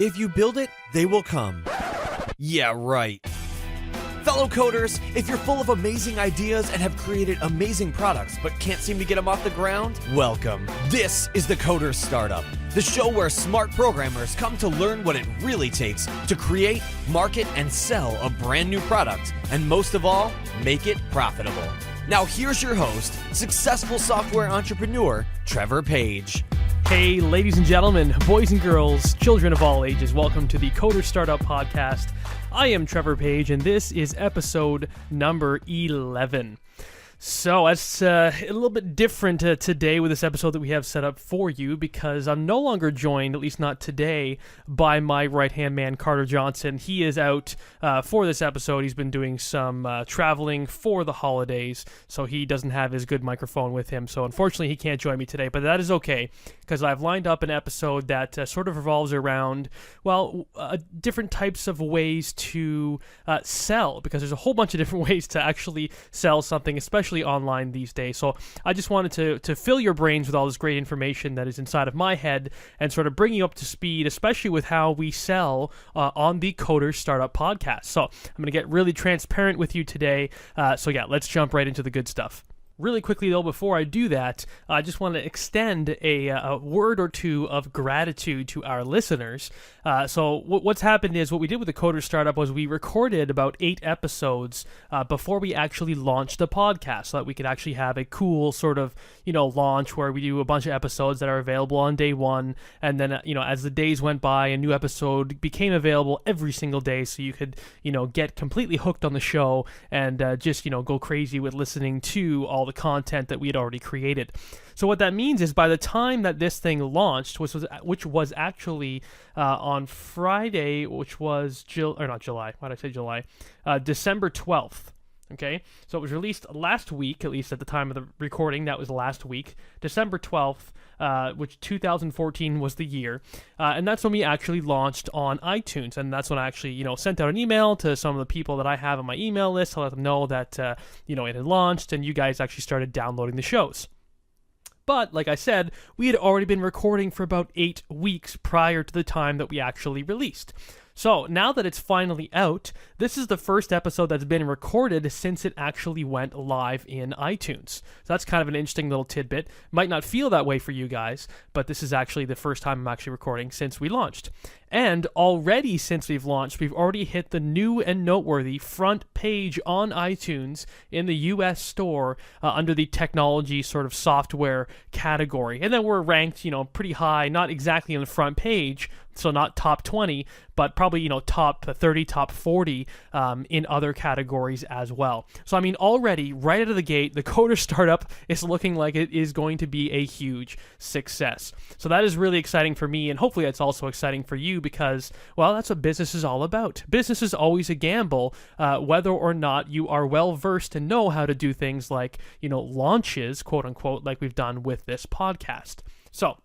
If you build it, they will come. Yeah, right. Fellow coders, if you're full of amazing ideas and have created amazing products but can't seem to get them off the ground, welcome. This is the Coders Startup, the show where smart programmers come to learn what it really takes to create, market, and sell a brand new product, and most of all, make it profitable. Now here's your host, successful software entrepreneur, Trevor Page. Hey, ladies and gentlemen, boys and girls, children of all ages, welcome to the Coders Startup Podcast. I am Trevor Page, and this is episode number 11. So, it's a little bit different today with this episode that we have set up for you, because I'm no longer joined, at least not today, by my right-hand man, Carter Johnson. He is out for this episode. He's been doing some traveling for the holidays, so he doesn't have his good microphone with him. So, unfortunately, he can't join me today, but that is okay, because I've lined up an episode that sort of revolves around, well, different types of ways to sell, because there's a whole bunch of different ways to actually sell something, especially online these days. So I just wanted to fill your brains with all this great information that is inside of my head and sort of bring you up to speed, especially with how we sell on the Coders Startup Podcast. So I'm going to get really transparent with you today. So yeah, let's jump right into the good stuff. Really quickly, though, before I do that, I just want to extend a word or two of gratitude to our listeners. So what's happened is, what we did with the Coders Startup was we recorded about 8 episodes before we actually launched the podcast, so that we could actually have a cool sort of, launch where we do a bunch of episodes that are available on day one, and then, as the days went by, a new episode became available every single day, so you could, get completely hooked on the show and just, go crazy with listening to all the content that we had already created. So what that means is, by the time that this thing launched, which was actually on Friday, which was December 12th. Okay, so it was released last week, at least at the time of the recording. That was last week, December 12th, which 2014 was the year, and that's when we actually launched on iTunes. And that's when I actually, sent out an email to some of the people that I have on my email list to let them know that, it had launched, and you guys actually started downloading the shows. But, like I said, we had already been recording for about 8 weeks prior to the time that we actually released. So, now that it's finally out, this is the first episode that's been recorded since it actually went live in iTunes. So that's kind of an interesting little tidbit. Might not feel that way for you guys, but this is actually the first time I'm actually recording since we launched. And already since we've launched, we've already hit the new and noteworthy front page on iTunes in the US store under the technology sort of software category. And then we're ranked, pretty high, not exactly on the front page, so not top 20, but probably, top 30, top 40 in other categories as well. So, already, right out of the gate, the Coders Startup is looking like it is going to be a huge success. So that is really exciting for me, and hopefully that's also exciting for you, because, well, that's what business is all about. Business is always a gamble, whether or not you are well-versed and know how to do things like, launches, quote-unquote, like we've done with this podcast. So,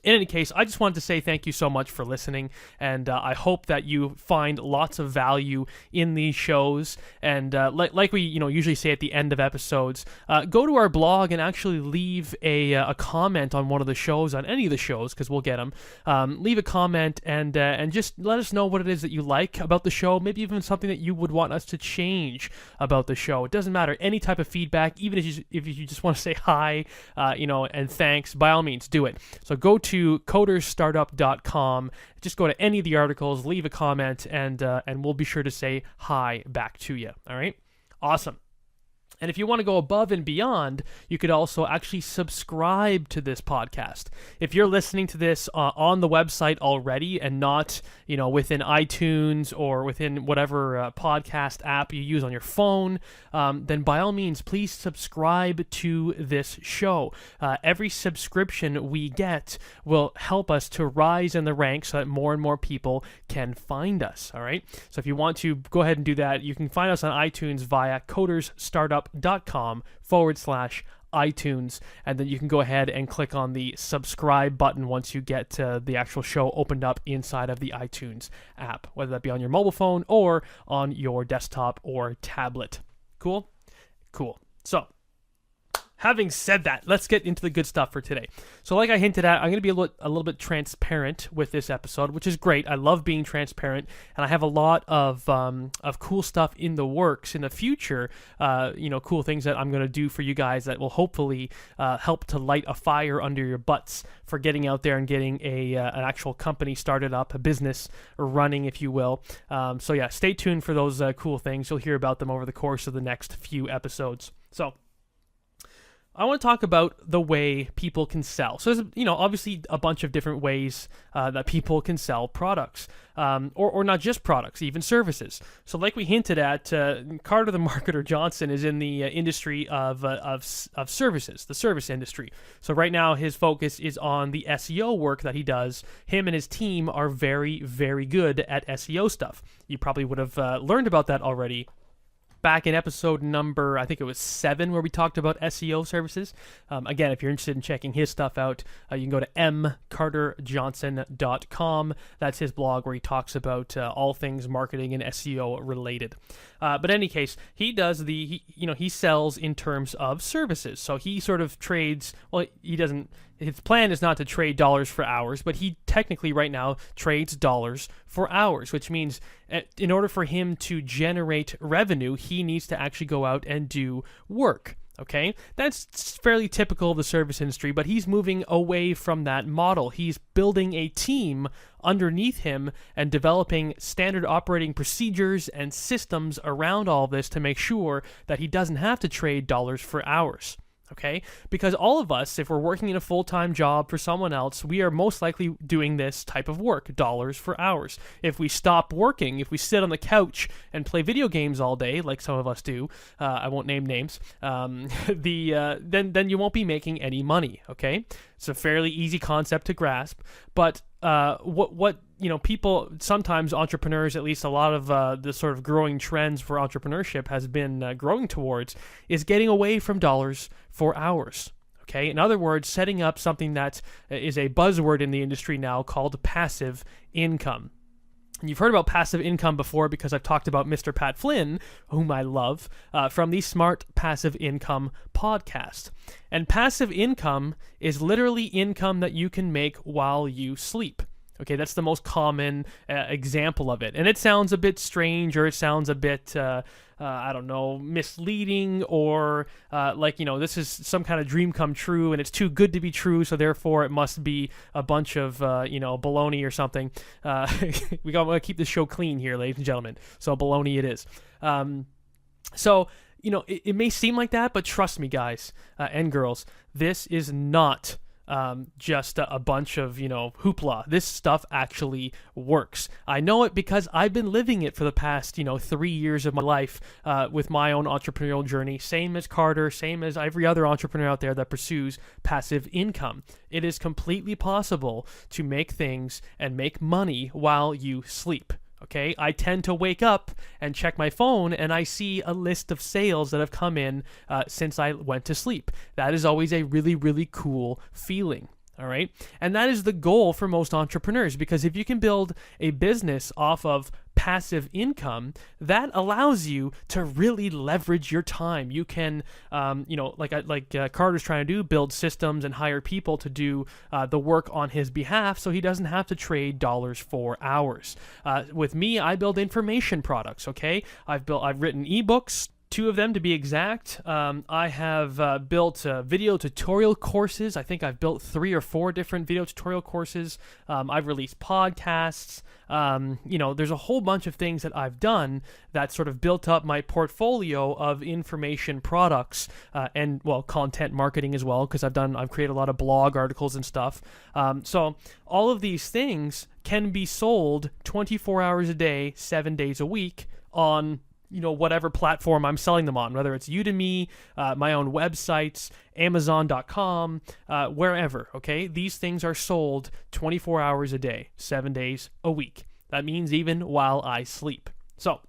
in any case, I just wanted to say thank you so much for listening, and I hope that you find lots of value in these shows. And like we usually say at the end of episodes, go to our blog and actually leave a comment on one of the shows, on any of the shows, because we'll get them. Leave a comment and just let us know what it is that you like about the show, maybe even something that you would want us to change about the show. It doesn't matter, any type of feedback, even if you just want to say hi, and thanks, by all means, do it. So go to coderstartup.com. Just go to any of the articles, leave a comment, and we'll be sure to say hi back to you. All right? Awesome. And if you want to go above and beyond, you could also actually subscribe to this podcast. If you're listening to this on the website already and not, within iTunes or within whatever podcast app you use on your phone, then by all means, please subscribe to this show. Every subscription we get will help us to rise in the ranks so that more and more people can find us, all right? So if you want to go ahead and do that, you can find us on iTunes via codersstartup.com/iTunes, and then you can go ahead and click on the subscribe button once you get the actual show opened up inside of the iTunes app, whether that be on your mobile phone or on your desktop or tablet. Cool? Cool. So, having said that, let's get into the good stuff for today. So like I hinted at, I'm going to be a little bit transparent with this episode, which is great. I love being transparent, and I have a lot of cool stuff in the works in the future, cool things that I'm going to do for you guys that will hopefully help to light a fire under your butts for getting out there and getting an actual company started up, a business running, if you will. So yeah, stay tuned for those cool things. You'll hear about them over the course of the next few episodes. So I want to talk about the way people can sell. So there's, obviously a bunch of different ways that people can sell products, or not just products, even services. So like we hinted at, Carter the Marketer Johnson is in the industry of services, the service industry. So right now his focus is on the SEO work that he does. Him and his team are very, very good at SEO stuff. You probably would have learned about that already back in episode number, I think it was 7, where we talked about SEO services. Again, if you're interested in checking his stuff out, you can go to mcarterjohnson.com. That's his blog where he talks about all things marketing and SEO related. But in any case, he does he sells in terms of services. So he sort of trades, well, he doesn't, his plan is not to trade dollars for hours, but he technically right now trades dollars for hours, which means in order for him to generate revenue, he needs to actually go out and do work. Okay, that's fairly typical of the service industry, but he's moving away from that model. He's building a team underneath him and developing standard operating procedures and systems around all this to make sure that he doesn't have to trade dollars for hours. Okay, because all of us, if we're working in a full-time job for someone else, we are most likely doing this type of work, dollars for hours. If we stop working, if we sit on the couch and play video games all day, like some of us do, I won't name names, then you won't be making any money. Okay, it's a fairly easy concept to grasp, but what people, sometimes entrepreneurs, at least a lot of the sort of growing trends for entrepreneurship has been growing towards, is getting away from dollars for hours. Okay, in other words, setting up something that is a buzzword in the industry now called passive income. And you've heard about passive income before because I've talked about Mr. Pat Flynn, whom I love, from the Smart Passive Income podcast. And passive income is literally income that you can make while you sleep. Okay, that's the most common example of it. And it sounds a bit strange, or it sounds a bit, misleading, or this is some kind of dream come true, and it's too good to be true, so therefore it must be a bunch of, baloney or something. We got to keep the show clean here, ladies and gentlemen. So baloney it is. It may seem like that, but trust me, guys and girls, this is not just a bunch of, hoopla. This stuff actually works. I know it because I've been living it for the past, 3 years of my life with my own entrepreneurial journey, same as Carter, same as every other entrepreneur out there that pursues passive income. It is completely possible to make things and make money while you sleep. Okay, I tend to wake up and check my phone and I see a list of sales that have come in since I went to sleep. That is always a really, really cool feeling. All right. And that is the goal for most entrepreneurs, because if you can build a business off of passive income, that allows you to really leverage your time. You can, Carter's trying to do, build systems and hire people to do the work on his behalf, so he doesn't have to trade dollars for hours. With me, I build information products. Okay, I've written ebooks. 2 of them to be exact. I have built video tutorial courses. I think I've built 3 or 4 different video tutorial courses. I've released podcasts. There's a whole bunch of things that I've done that sort of built up my portfolio of information products and content marketing as well, because I've created a lot of blog articles and stuff. So all of these things can be sold 24 hours a day, 7 days a week on whatever platform I'm selling them on, whether it's Udemy, my own websites, Amazon.com, wherever, okay? These things are sold 24 hours a day, 7 days a week. That means even while I sleep. So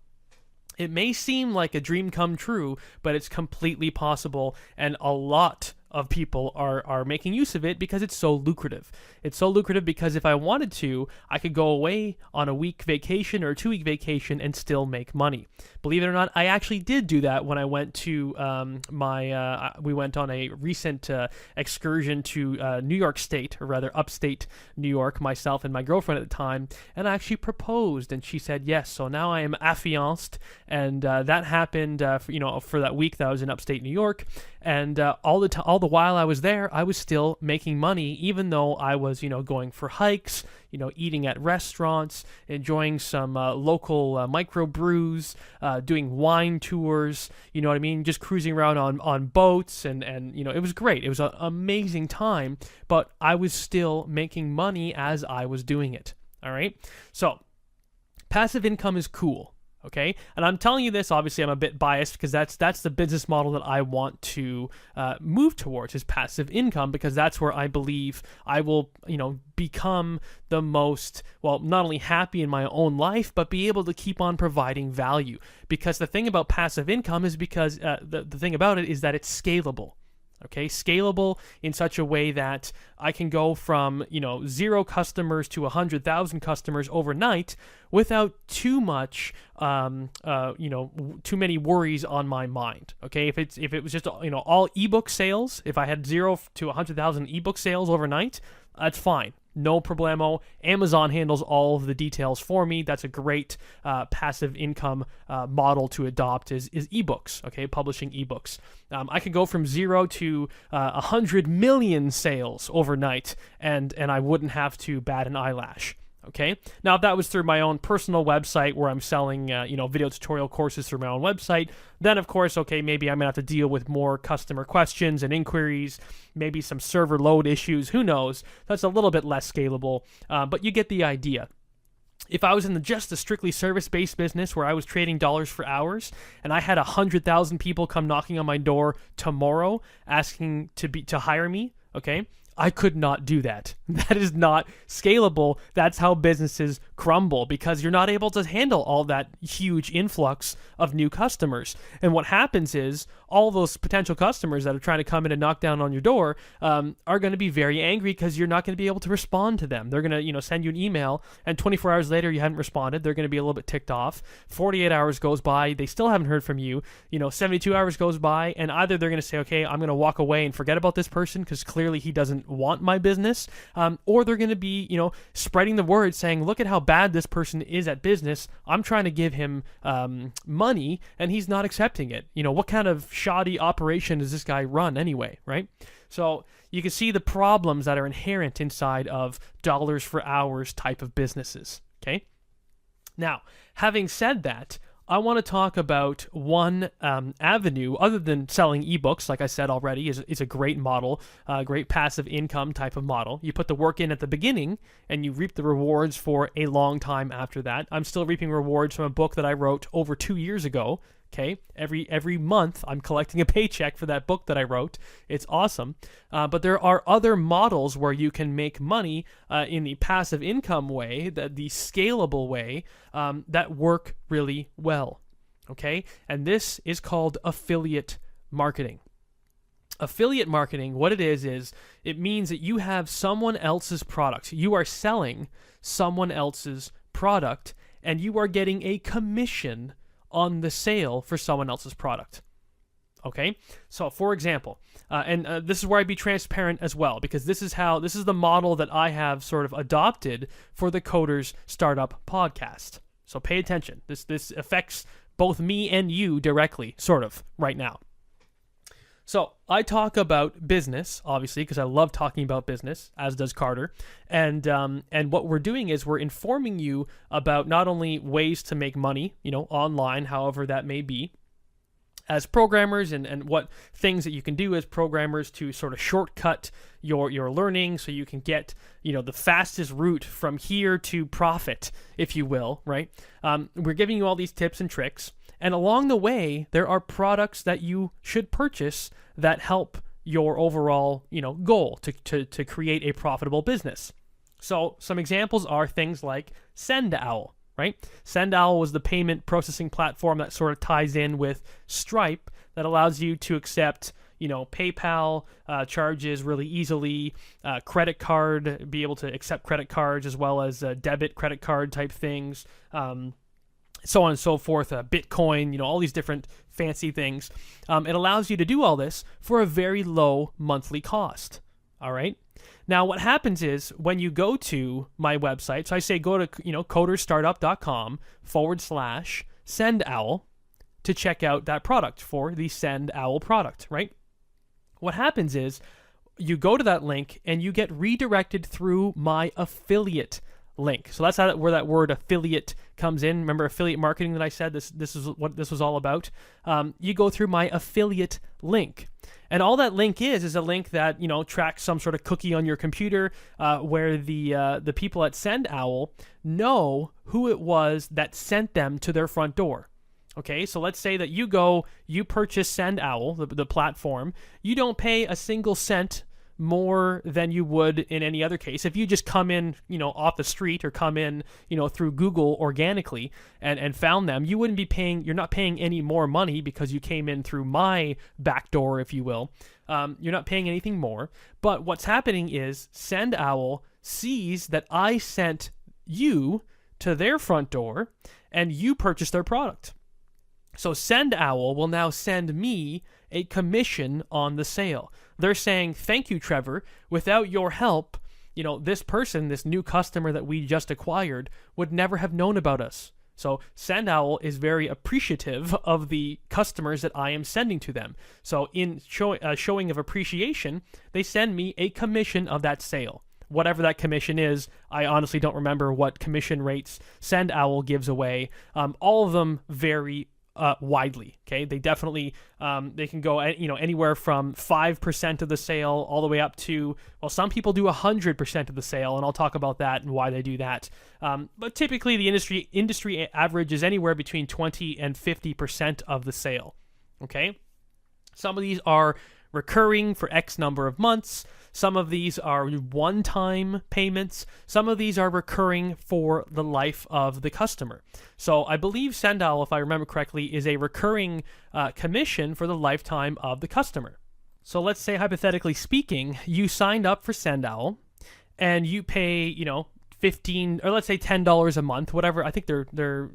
it may seem like a dream come true, but it's completely possible, and a lot of people are making use of it because it's so lucrative. It's so lucrative because if I wanted to, I could go away on a week vacation or a 2-week vacation and still make money. Believe it or not, I actually did do that when I went to we went on a recent excursion to New York State, or rather upstate New York, myself and my girlfriend at the time, and I actually proposed, and she said yes. So now I am affianced, and that happened for that week that I was in upstate New York, and all the while I was there, I was still making money, even though I was going for hikes, eating at restaurants, enjoying some local microbrews, doing wine tours, you know what I mean, just cruising around on boats, and it was great. It was an amazing time, but I was still making money as I was doing it. All right, so passive income is cool. Okay, and I'm telling you this, obviously I'm a bit biased because that's the business model that I want to move towards, is passive income, because that's where I believe I will, become the most, well, not only happy in my own life, but be able to keep on providing value. Because the thing about passive income is because the thing about it is that it's scalable. Okay, scalable in such a way that I can go from 0 customers to 100,000 customers overnight without too much, too many worries on my mind. Okay, if it was just all ebook sales, if I had 0 to 100,000 ebook sales overnight, that's fine. No problemo. Amazon handles all of the details for me. That's a great passive income model to adopt is ebooks, okay, publishing ebooks. I could go from 0 to 100 million sales overnight, and I wouldn't have to bat an eyelash. Okay. Now, if that was through my own personal website where I'm selling, video tutorial courses through my own website, then of course, okay, maybe I'm gonna have to deal with more customer questions and inquiries, maybe some server load issues. Who knows? That's a little bit less scalable, but you get the idea. If I was in just a strictly service-based business where I was trading dollars for hours, and I had 100,000 people come knocking on my door tomorrow asking to hire me, okay, I could not do that. That is not scalable. That's how businesses crumble, because you're not able to handle all that huge influx of new customers. And what happens is all those potential customers that are trying to come in and knock down on your door are going to be very angry because you're not going to be able to respond to them. They're going to, send you an email, and 24 hours later you haven't responded. They're going to be a little bit ticked off. 48 hours goes by, they still haven't heard from you. 72 hours goes by, and either they're going to say, okay, I'm going to walk away and forget about this person because clearly he doesn't want my business, or they're going to be, spreading the word saying, look at how bad this person is at business. I'm trying to give him money, and he's not accepting it. What kind of shoddy operation does this guy run anyway, right? So you can see the problems that are inherent inside of dollars for hours type of businesses, okay? Now, having said that, I want to talk about one avenue other than selling ebooks. Like I said already, is a great model, great passive income type of model. You put the work in at the beginning, and you reap the rewards for a long time after that. I'm still reaping rewards from a book that I wrote over 2 years ago. Okay, every month I'm collecting a paycheck for that book that I wrote. It's awesome. But there are other models where you can make money in the passive income way, the scalable way, that work really well. Okay, and this is called affiliate marketing. Affiliate marketing, what it is it means that you have someone else's product. You are selling someone else's product, and you are getting a commission on the sale for someone else's product. Okay, so for example, and this is where I'd be transparent as well, because this is the model that I have sort of adopted for the Coders Startup podcast. So pay attention. This affects both me and you directly, sort of, right now. So I talk about business, obviously, because I love talking about business, as does Carter. And what we're doing is we're informing you about not only ways to make money, online, however that may be, as programmers, and what things that you can do as programmers to sort of shortcut your learning so you can get, the fastest route from here to profit, if you will, right? We're giving you all these tips and tricks. And along the way, there are products that you should purchase that help your overall, goal to create a profitable business. So some examples are things like SendOwl, right? SendOwl was the payment processing platform that sort of ties in with Stripe that allows you to accept, PayPal charges really easily, credit card, be able to accept credit cards as well as debit credit card type things, so on and so forth, Bitcoin, all these different fancy things. It allows you to do all this for a very low monthly cost. All right. Now, what happens is when you go to my website, so I say go to coderstartup.com/SendOwl to check out that product for the Send Owl product, right? What happens is you go to that link and you get redirected through my affiliate link. So that's where that word affiliate comes in. Remember affiliate marketing that I said? This is what this was all about. You go through my affiliate link. And all that link is a link that, tracks some sort of cookie on your computer where the people at Send Owl know who it was that sent them to their front door. Okay, so let's say that you purchase Send Owl, the platform. You don't pay a single cent more than you would in any other case. If you just come in, off the street or come in, through Google organically and found them, you're not paying any more money because you came in through my back door, if you will. You're not paying anything more. But what's happening is Send Owl sees that I sent you to their front door and you purchased their product. So Send Owl will now send me a commission on the sale. They're saying, thank you, Trevor. Without your help, this person, this new customer that we just acquired, would never have known about us. So Send Owl is very appreciative of the customers that I am sending to them. So in showing of appreciation, they send me a commission of that sale. Whatever that commission is, I honestly don't remember what commission rates Send Owl gives away. All of them vary widely. Okay, they definitely they can go anywhere from 5% of the sale all the way up to, well, some people do 100% of the sale, and I'll talk about that and why they do that. But typically the industry average is anywhere between 20 and 50% of the sale. Okay, some of these are recurring for X number of months. Some of these are one-time payments. Some of these are recurring for the life of the customer. So I believe Send Owl, if I remember correctly, is a recurring commission for the lifetime of the customer. So let's say, hypothetically speaking, you signed up for Send Owl and you pay, $15 or let's say $10 a month, whatever. I think their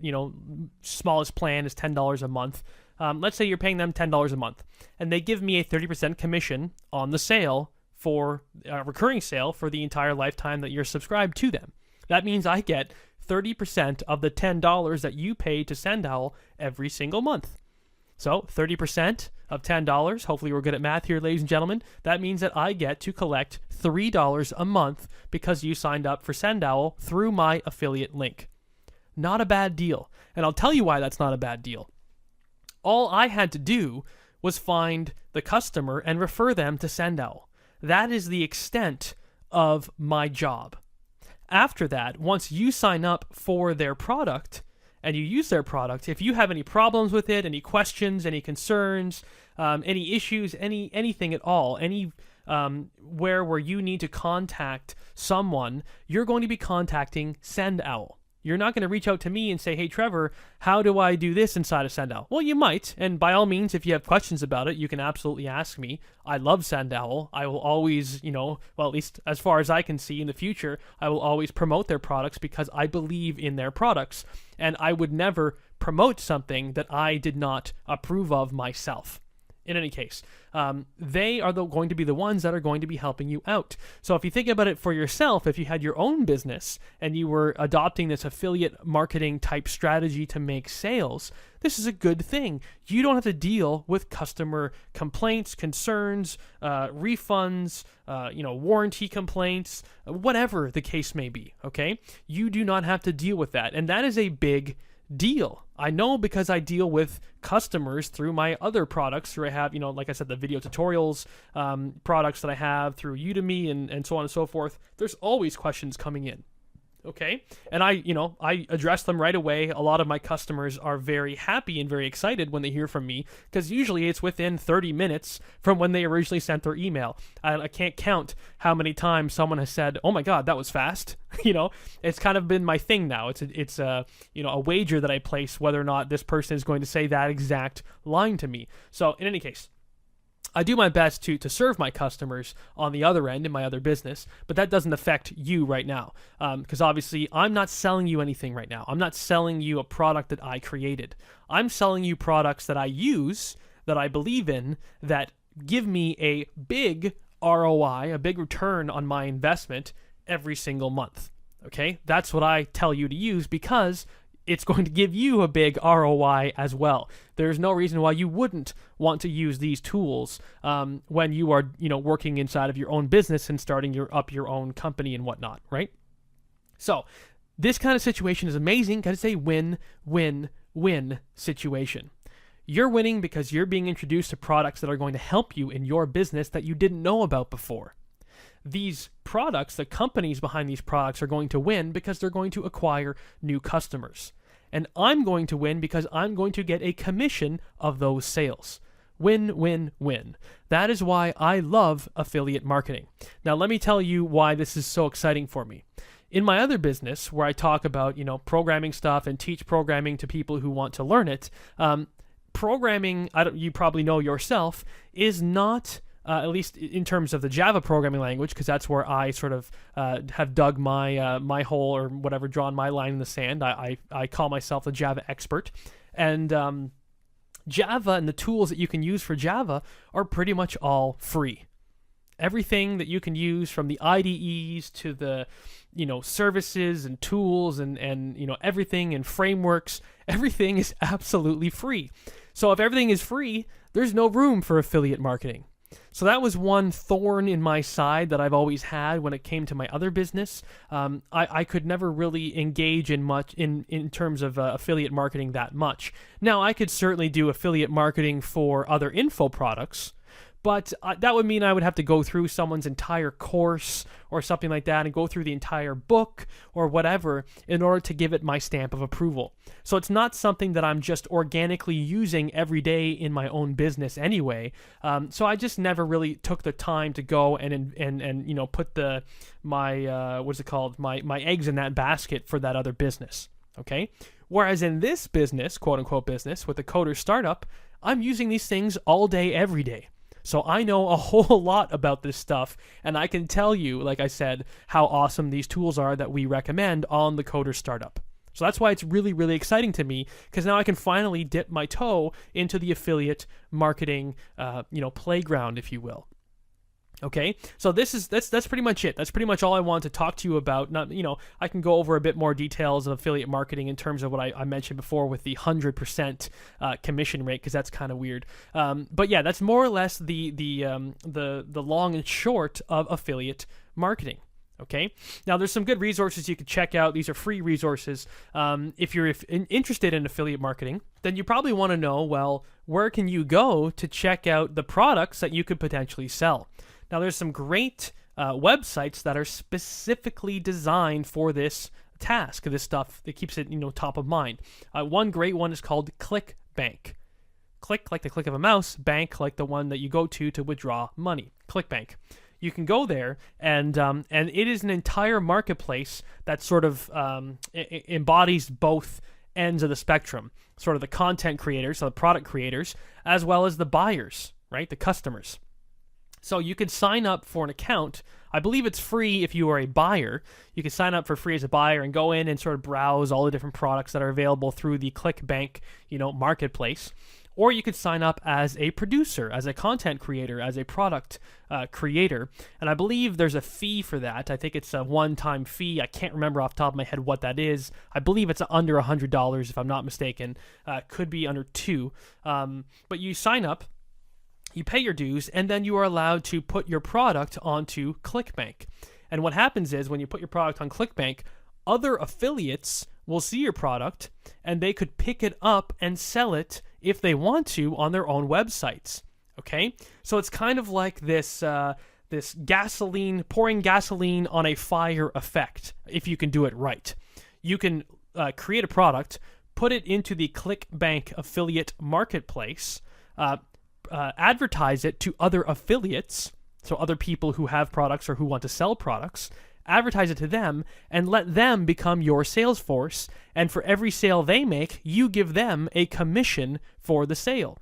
smallest plan is $10 a month. Let's say you're paying them $10 a month, and they give me a 30% commission on the sale for a recurring sale for the entire lifetime that you're subscribed to them. That means I get 30% of the $10 that you pay to Send Owl every single month. So 30% of $10, hopefully we're good at math here, ladies and gentlemen, that means that I get to collect $3 a month because you signed up for Send Owl through my affiliate link. Not a bad deal. And I'll tell you why that's not a bad deal. All I had to do was find the customer and refer them to Send Owl. That is the extent of my job. After that, once you sign up for their product and you use their product, if you have any problems with it, any questions, any concerns, any issues, anything at all, where you need to contact someone, you're going to be contacting Send Owl. You're not going to reach out to me and say, hey, Trevor, how do I do this inside of Send Owl? Well, you might. And by all means, if you have questions about it, you can absolutely ask me. I love Send Owl. I will always, at least as far as I can see in the future, I will always promote their products because I believe in their products. And I would never promote something that I did not approve of myself. In any case, they are going to be the ones that are going to be helping you out. So if you think about it for yourself, if you had your own business and you were adopting this affiliate marketing type strategy to make sales, this is a good thing. You don't have to deal with customer complaints, concerns, refunds, warranty complaints, whatever the case may be, okay? You do not have to deal with that. And that is a big deal. I know because I deal with customers through my other products. Through I have, like I said, the video tutorials products that I have through Udemy and so on and so forth. There's always questions coming in. Okay. And I address them right away. A lot of my customers are very happy and very excited when they hear from me because usually it's within 30 minutes from when they originally sent their email. I can't count how many times someone has said, oh my God, that was fast. It's kind of been my thing now. It's a wager that I place whether or not this person is going to say that exact line to me. So in any case, I do my best to serve my customers on the other end in my other business, but that doesn't affect you right now. Because obviously I'm not selling you anything right now. I'm not selling you a product that I created. I'm selling you products that I use, that I believe in, that give me a big ROI, a big return on my investment every single month. Okay? That's what I tell you to use because it's going to give you a big ROI as well. There's no reason why you wouldn't want to use these tools when you are, working inside of your own business and starting up your own company and whatnot, right? So this kind of situation is amazing because it's a win-win-win situation. You're winning because you're being introduced to products that are going to help you in your business that you didn't know about before. These products, the companies behind these products are going to win because they're going to acquire new customers. And I'm going to win because I'm going to get a commission of those sales. Win, win, win. That is why I love affiliate marketing. Now, let me tell you why this is so exciting for me. In my other business, where I talk about, programming stuff and teach programming to people who want to learn it, programming, you probably know yourself, is not... at least in terms of the Java programming language, because that's where I sort of have dug my hole or whatever, drawn my line in the sand. I call myself a Java expert. And Java and the tools that you can use for Java are pretty much all free. Everything that you can use, from the IDEs to the services and tools and everything and frameworks, everything is absolutely free. So if everything is free, there's no room for affiliate marketing. So that was one thorn in my side that I've always had when it came to my other business. I could never really engage in much in terms of affiliate marketing that much. Now, I could certainly do affiliate marketing for other info products, but that would mean I would have to go through someone's entire course or something like that and go through the entire book or whatever in order to give it my stamp of approval. So it's not something that I'm just organically using every day in my own business anyway. So I just never really took the time to go and put my eggs in that basket for that other business. Okay? Whereas in this business, quote unquote business, with the Coder Startup, I'm using these things all day, every day. So I know a whole lot about this stuff, and I can tell you, like I said, how awesome these tools are that we recommend on the Coder Startup. So that's why it's really, really exciting to me, because now I can finally dip my toe into the affiliate marketing, playground, if you will. Okay, so that's pretty much it. That's pretty much all I want to talk to you about. I can go over a bit more details of affiliate marketing in terms of what I mentioned before with the 100% commission rate, because that's kind of weird. But yeah, that's more or less the long and short of affiliate marketing. Okay, now there's some good resources you could check out. These are free resources. If you're interested in affiliate marketing, then you probably want to know, well, where can you go to check out the products that you could potentially sell? Now, there's some great websites that are specifically designed for this task, this stuff that keeps it, top of mind. One great one is called ClickBank. Click like the click of a mouse, bank like the one that you go to withdraw money. ClickBank. You can go there, and it is an entire marketplace that sort of embodies both ends of the spectrum, sort of the content creators, so the product creators, as well as the buyers, right, the customers. So you can sign up for an account. I believe it's free if you are a buyer. You can sign up for free as a buyer and go in and sort of browse all the different products that are available through the ClickBank, marketplace. Or you could sign up as a producer, as a content creator, as a product creator. And I believe there's a fee for that. I think it's a one-time fee. I can't remember off the top of my head what that is. I believe it's under $100 if I'm not mistaken. Could be under $2. But you sign up. You pay your dues, and then you are allowed to put your product onto ClickBank. And what happens is when you put your product on ClickBank, other affiliates will see your product, and they could pick it up and sell it if they want to on their own websites. Okay? So it's kind of like this pouring gasoline on a fire effect, if you can do it right. You can create a product, put it into the ClickBank affiliate marketplace, advertise it to other affiliates, so other people who have products or who want to sell products, advertise it to them, and let them become your sales force, and for every sale they make, you give them a commission for the sale.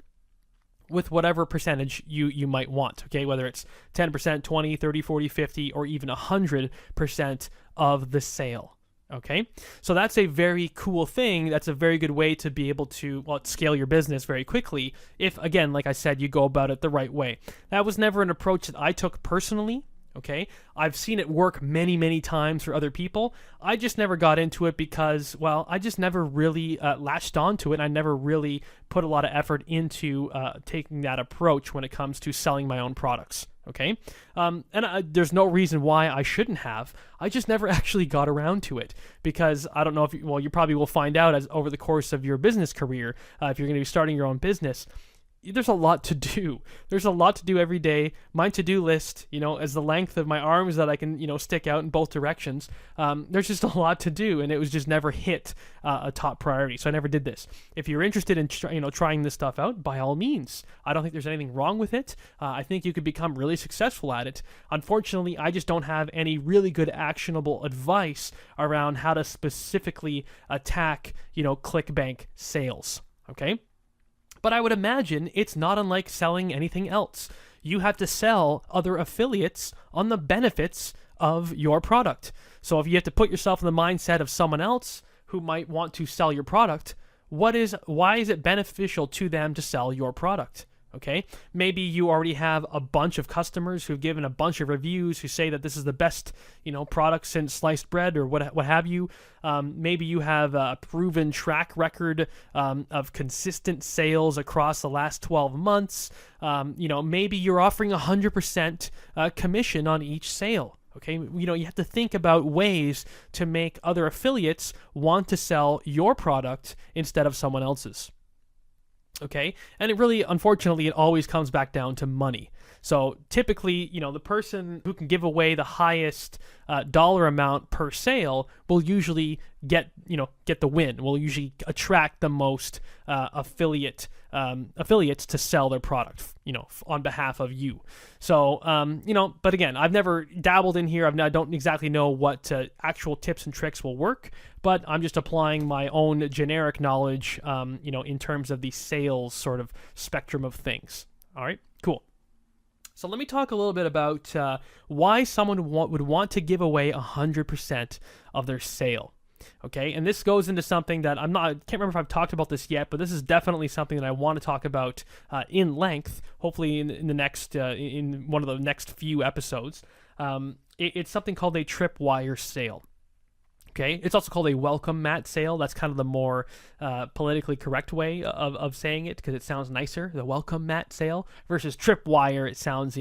with whatever percentage you might want, okay? Whether it's 10%, 20, 30, 40, 50, or even 100% of the sale, okay? So that's a very cool thing. That's a very good way to be able to, well, scale your business very quickly if, again, like I said, you go about it the right way. That was never an approach that I took personally. Okay, I've seen it work many, many times for other people. I just never got into it because, well, I just never really latched onto it. I never really put a lot of effort into taking that approach when it comes to selling my own products. Okay, there's no reason why I shouldn't have. I just never actually got around to it because I don't know if you probably will find out as over the course of your business career if you're going to be starting your own business. There's a lot to do. There's a lot to do every day. My to-do list, is the length of my arms that I can, stick out in both directions. There's just a lot to do, and it was just never hit a top priority. So I never did this. If you're interested in, trying this stuff out, by all means. I don't think there's anything wrong with it. I think you could become really successful at it. Unfortunately, I just don't have any really good actionable advice around how to specifically attack, ClickBank sales. Okay? But I would imagine it's not unlike selling anything else. You have to sell other affiliates on the benefits of your product. So if you have to put yourself in the mindset of someone else who might want to sell your product, why is it beneficial to them to sell your product? Okay, maybe you already have a bunch of customers who've given a bunch of reviews who say that this is the best, product since sliced bread or what have you. Maybe you have a proven track record of consistent sales across the last 12 months. Maybe you're offering 100% commission on each sale. Okay, you have to think about ways to make other affiliates want to sell your product instead of someone else's. Okay, and it really, unfortunately, it always comes back down to money. So typically, the person who can give away the highest dollar amount per sale will usually get the win. Will usually attract the most affiliates to sell their product, on behalf of you. So, but again, I've never dabbled in here. I don't exactly know what actual tips and tricks will work, but I'm just applying my own generic knowledge, in terms of the sales sort of spectrum of things. All right, cool. So let me talk a little bit about why someone would want to give away 100% of their sale. Okay, and this goes into something that I can't remember if I've talked about this yet, but this is definitely something that I want to talk about in length, hopefully in the next, in one of the next few episodes. It's something called a tripwire sale. Okay, it's also called a welcome mat sale. That's kind of the more politically correct way of saying it because it sounds nicer. The welcome mat sale versus tripwire, it sounds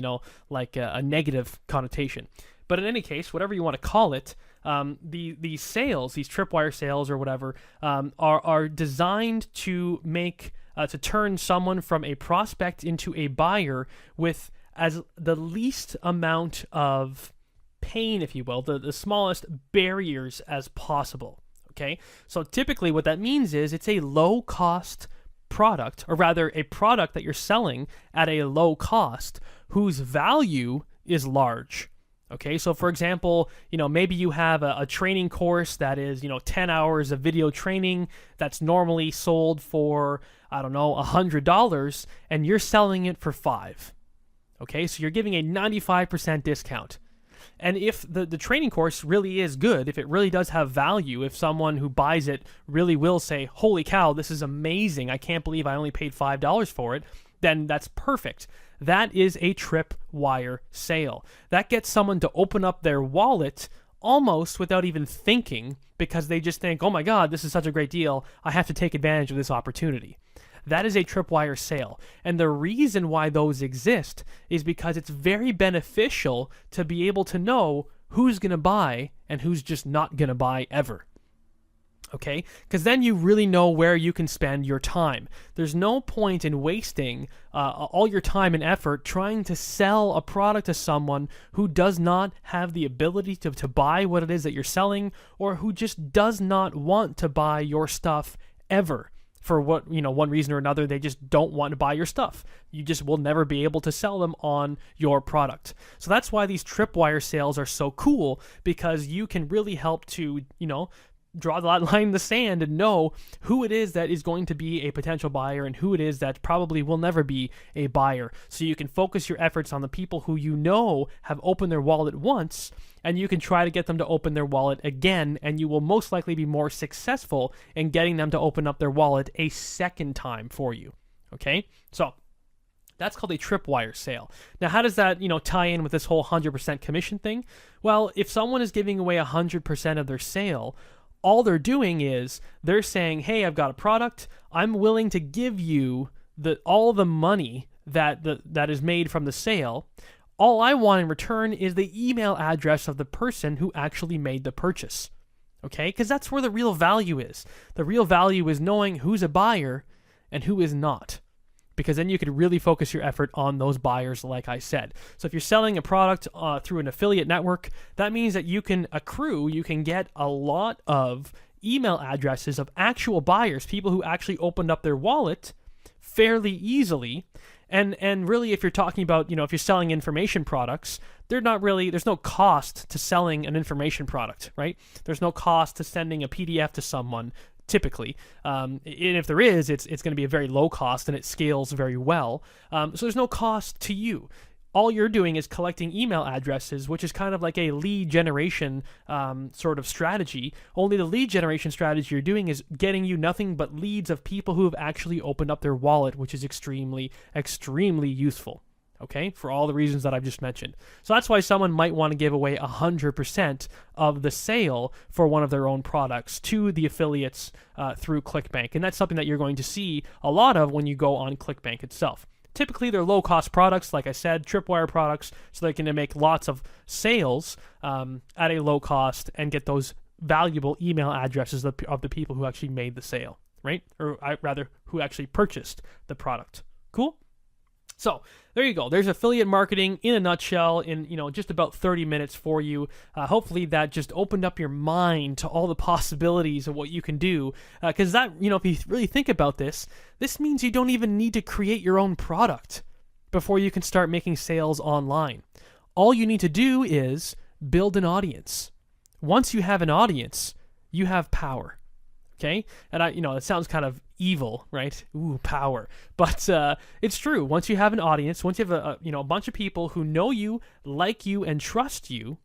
like a negative connotation. But in any case, whatever you want to call it, these sales, these tripwire sales or whatever, are designed to to turn someone from a prospect into a buyer with as the least amount of pain, if you will, the smallest barriers as possible. Okay, so typically what that means is it's a low-cost product, or rather a product that you're selling at a low cost whose value is large. Okay, so for example, maybe you have a training course that is, 10 hours of video training that's normally sold for, $100, and you're selling it for $5. Okay, so you're giving a 95% discount. And if the training course really is good, if it really does have value, if someone who buys it really will say, holy cow, this is amazing, I can't believe I only paid $5 for it, then that's perfect. That is a tripwire sale. That gets someone to open up their wallet almost without even thinking because they just think, oh my God, this is such a great deal, I have to take advantage of this opportunity. That is a tripwire sale. And the reason why those exist is because it's very beneficial to be able to know who's going to buy and who's just not going to buy ever. Okay? Because then you really know where you can spend your time. There's no point in wasting all your time and effort trying to sell a product to someone who does not have the ability to buy what it is that you're selling, or who just does not want to buy your stuff ever. For one reason or another, they just don't want to buy your stuff. You just will never be able to sell them on your product. So that's why these tripwire sales are so cool, because you can really help to, draw the line in the sand and know who it is that is going to be a potential buyer and who it is that probably will never be a buyer. So you can focus your efforts on the people who you know have opened their wallet once, and you can try to get them to open their wallet again, and you will most likely be more successful in getting them to open up their wallet a second time for you. Okay? So that's called a tripwire sale. Now, how does that, tie in with this whole 100% commission thing? Well, if someone is giving away 100% of their sale, all they're doing is they're saying, hey, I've got a product. I'm willing to give you all the money that is made from the sale. All I want in return is the email address of the person who actually made the purchase. Okay? Because that's where the real value is. The real value is knowing who's a buyer and who is not. Because then you could really focus your effort on those buyers, like I said. So if you're selling a product through an affiliate network, that means that you can get a lot of email addresses of actual buyers, people who actually opened up their wallet fairly easily. And really, if you're talking about, if you're selling information products, there's no cost to selling an information product, right? There's no cost to sending a PDF to someone. Typically, and if there is, it's going to be a very low cost and it scales very well. So there's no cost to you. All you're doing is collecting email addresses, which is kind of like a lead generation sort of strategy. Only the lead generation strategy you're doing is getting you nothing but leads of people who have actually opened up their wallet, which is extremely, extremely useful. Okay, for all the reasons that I've just mentioned. So that's why someone might want to give away 100% of the sale for one of their own products to the affiliates through ClickBank. And that's something that you're going to see a lot of when you go on ClickBank itself. Typically, they're low-cost products, like I said, tripwire products, so they can make lots of sales at a low cost and get those valuable email addresses of the people who actually made the sale, right? Or rather, who actually purchased the product. Cool? So there you go. There's affiliate marketing in a nutshell in, just about 30 minutes for you. Hopefully that just opened up your mind to all the possibilities of what you can do. Because that, if you really think about this means you don't even need to create your own product before you can start making sales online. All you need to do is build an audience. Once you have an audience, you have power. Okay? And it sounds kind of evil, right? Ooh, power. But it's true. Once you have an audience, once you have a bunch of people who know you, like you, and trust you,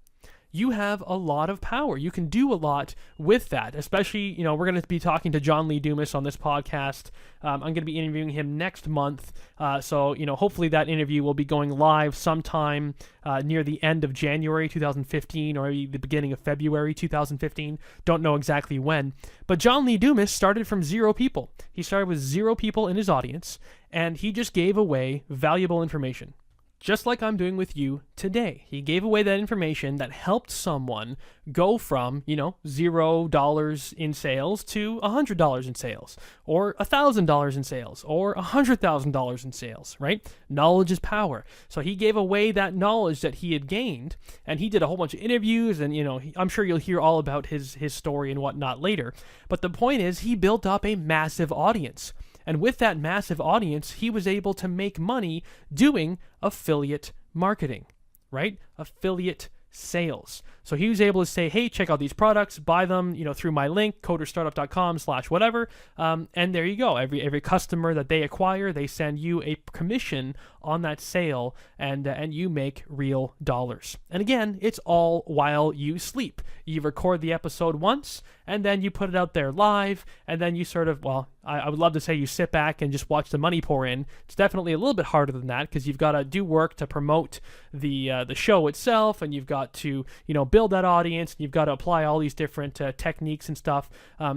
you have a lot of power. You can do a lot with that, especially, we're going to be talking to John Lee Dumas on this podcast. I'm going to be interviewing him next month. So, hopefully that interview will be going live sometime near the end of January 2015 or the beginning of February 2015. Don't know exactly when. But John Lee Dumas started from 0 people. He started with 0 people in his audience, and he just gave away valuable information. Just like I'm doing with you today. He gave away that information that helped someone go from, $0 in sales to $100 in sales, or $1,000 in sales, or $100,000 in sales, right? Knowledge is power. So he gave away that knowledge that he had gained, and he did a whole bunch of interviews, and, I'm sure you'll hear all about his story and whatnot later. But the point is, he built up a massive audience. And with that massive audience, he was able to make money doing affiliate marketing, right? Affiliate sales. So he was able to say, hey, check out these products, buy them, through my link, coderstartup.com/whatever. And there you go. Every customer that they acquire, they send you a commission on that sale, and you make real dollars. And again, it's all while you sleep. You record the episode once, and then you put it out there live, and then you sort of, I would love to say you sit back and just watch the money pour in. It's definitely a little bit harder than that, because you've got to do work to promote the show itself, and you've got to build that audience, and you've got to apply all these different techniques and stuff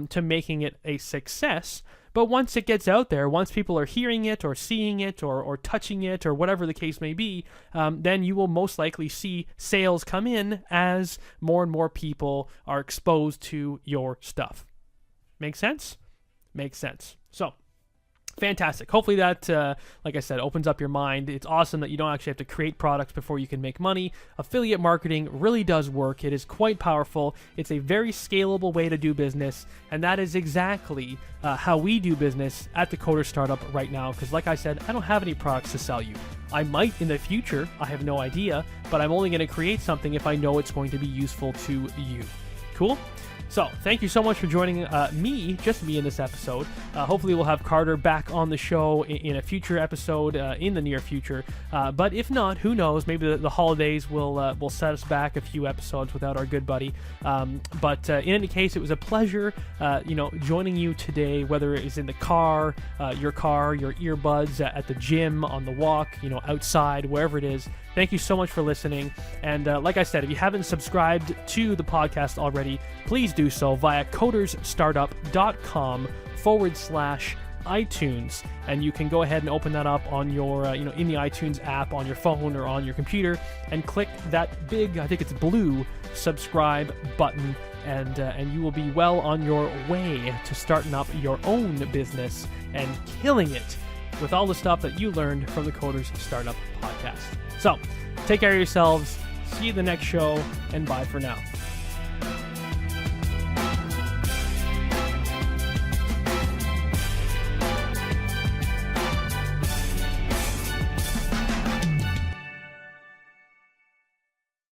to making it a success. But once it gets out there, once people are hearing it or seeing it or touching it or whatever the case may be, then you will most likely see sales come in as more and more people are exposed to your stuff. Make sense? Makes sense. So, fantastic. Hopefully that, like I said, opens up your mind. It's awesome that you don't actually have to create products before you can make money. Affiliate marketing really does work. It is quite powerful. It's a very scalable way to do business, and that is exactly how we do business at the Coder Startup right now, because like I said, I don't have any products to sell you. I might in the future. I have no idea, but I'm only going to create something if I know it's going to be useful to you. Cool? So, thank you so much for joining just me in this episode. Hopefully we'll have Carter back on the show in a future episode in the near future. But if not, who knows? Maybe the holidays will set us back a few episodes without our good buddy. But in any case, it was a pleasure, joining you today, whether it is in the car, your earbuds, at the gym, on the walk, outside, wherever it is. Thank you so much for listening. And like I said, if you haven't subscribed to the podcast already, please do so via codersstartup.com/iTunes. And you can go ahead and open that up on your, in the iTunes app on your phone or on your computer and click that big, I think it's blue, subscribe button. And you will be well on your way to starting up your own business and killing it with all the stuff that you learned from the Coders Startup Podcast. So, take care of yourselves, see you the next show, and bye for now.